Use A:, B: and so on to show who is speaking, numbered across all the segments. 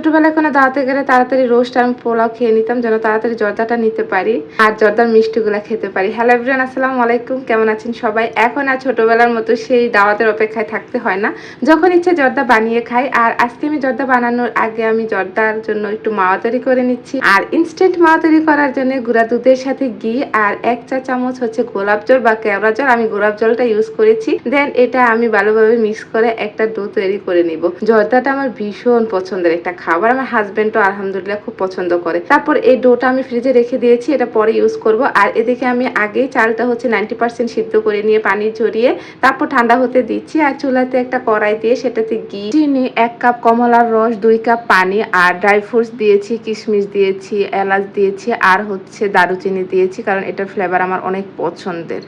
A: ছোটবেলায় কোনো দাওয়াতে গেলে তাড়াতাড়ি রোস্ট আর পোলাও খেয়ে নিতাম যেন তাড়াতাড়ি জর্দাটা নিতে পারি আর জর্দার মিষ্টিগুলা খেতে পারি। হ্যালো এভরিওয়ান, আসসালামু আলাইকুম। কেমন আছেন সবাই? এখন আর ছোটবেলার মতো সেই দাওয়াতের অপেক্ষায় থাকতে হয় না, যখন ইচ্ছে জর্দা বানিয়ে খাই। আর আজকে আমি জর্দা বানানোর আগে আমি জর্দার জন্য একটু মাওয়া তৈরি করে নিচ্ছি। আর ইনস্ট্যান্ট মাওয়া তৈরি করার জন্য গুঁড়া দুধের সাথে ঘি আর 1 চা চামচ হচ্ছে গোলাপ জল বা কেওড়া জল, আমি গোলাপ জলটা ইউজ করেছি। দেন এটা আমি ভালোভাবে মিক্স করে একটা ডো তৈরি করে নিব। জর্দাটা আমার ভীষণ পছন্দের একটা খাবার, আমার হাজবেন্ডও আলহামদুলিল্লাহ খুব পছন্দ করে। তারপর এই ডোটা আমি ফ্রিজে রেখে দিয়েছি, এটা পরে ইউজ করব। আর এদিকে আমি আগেই চালটা হচ্ছে 90% সিদ্ধ করে নিয়ে পানি ঝরিয়ে তারপর ঠান্ডা হতে দিচ্ছি। আর চুলাতে একটা কড়াই দিয়ে সেটাতে ঘি, চিনি, 1 কাপ কমলার রস, 2 কাপ পানি আর ড্রাই ফ্রুটস দিয়েছি, কিশমিশ দিয়েছি, এলাচ দিয়েছি আর হচ্ছে দারুচিনি দিয়েছি, কারণ এটার ফ্লেভার আমার অনেক পছন্দের।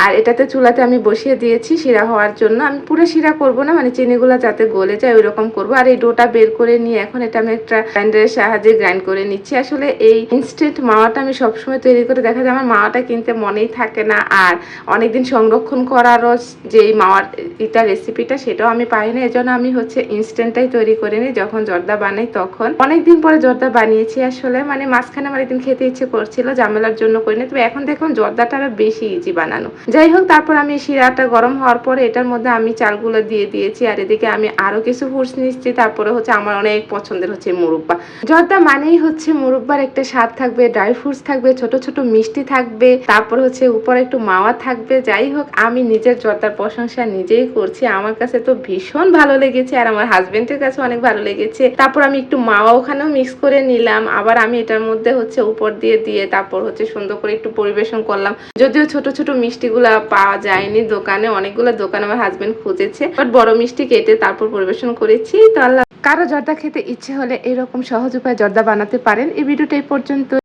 A: আর এটাতে চুলাতে আমি বসিয়ে দিয়েছি শিরা হওয়ার জন্য। আমি পুরো শিরা করব না, মানে চিনিগুলো যাতে গলে যায় ওই রকম করবো। আর এই ডোটা বের করে নিয়ে এখন এটা আমি একটা গ্রাইন্ডারের সাহায্যে গ্রাইন্ড করে নিচ্ছি। আসলে এই ইনস্ট্যান্ট মাওয়াটা আমি সবসময় তৈরি করে দেখা যায় আমার মাওয়াটা কিনতে মনেই থাকে না, আর অনেকদিন সংরক্ষণ করারও যেই মাওয়ার রেসিপিটা সেটাও আমি পাই না। এজন্য আমি হচ্ছে ইনস্ট্যান্টটাই তৈরি করে নিই যখন জর্দা বানাই তখন। অনেকদিন পরে জর্দা বানিয়েছি আসলে, মানে মাঝখানে আমার একদিন খেতে ইচ্ছে করছিল, ঝামেলার জন্য করিনি। তবে এখন দেখুন জর্দাটা আরো বেশি ইজি বানানো। যাই হোক, তারপর আমি শিরাটা গরম হওয়ার পরে এটার মধ্যে আমি চালগুলো দিয়ে দিয়েছি। আর এদিকে আমি আরো কিছু ফ্রুটস নিচ্ছি। তারপরে হচ্ছে আমার অনেক পছন্দের হচ্ছে মুরব্বা। জর্দা মানেই হচ্ছে মুরব্বার একটা স্বাদ থাকবে, ড্রাই ফ্রুটস থাকবে, ছোট ছোট মিষ্টি থাকবে, তারপর হচ্ছে উপরে একটু মাওয়া থাকবে। যাই হোক, আমি নিজের জর্দার প্রশংসা নিজেই করছি, আমার কাছে তো ভীষণ ভালো লেগেছে আর আমার হাজবেন্ডের কাছে অনেক ভালো লেগেছে। তারপর আমি একটু মাওয়া ওখানেও মিক্স করে নিলাম। আবার আমি এটার মধ্যে হচ্ছে উপর দিয়ে তারপর হচ্ছে সুন্দর করে একটু পরিবেশন করলাম। যদিও ছোট ছোট মিষ্টিগুলা পাওয়া যায়নি দোকানে, অনেকগুলো দোকান আমার হাজবেন্ড খুঁজেছে, বাট বড় মিষ্টি কেটে তারপর পরিবেশন করেছি। তো আল্লাহ, কারো জর্দা খেতে ইচ্ছে হলে এরকম সহজ উপায়ে জর্দা বানাতে পারেন। এই ভিডিওটা এই পর্যন্ত।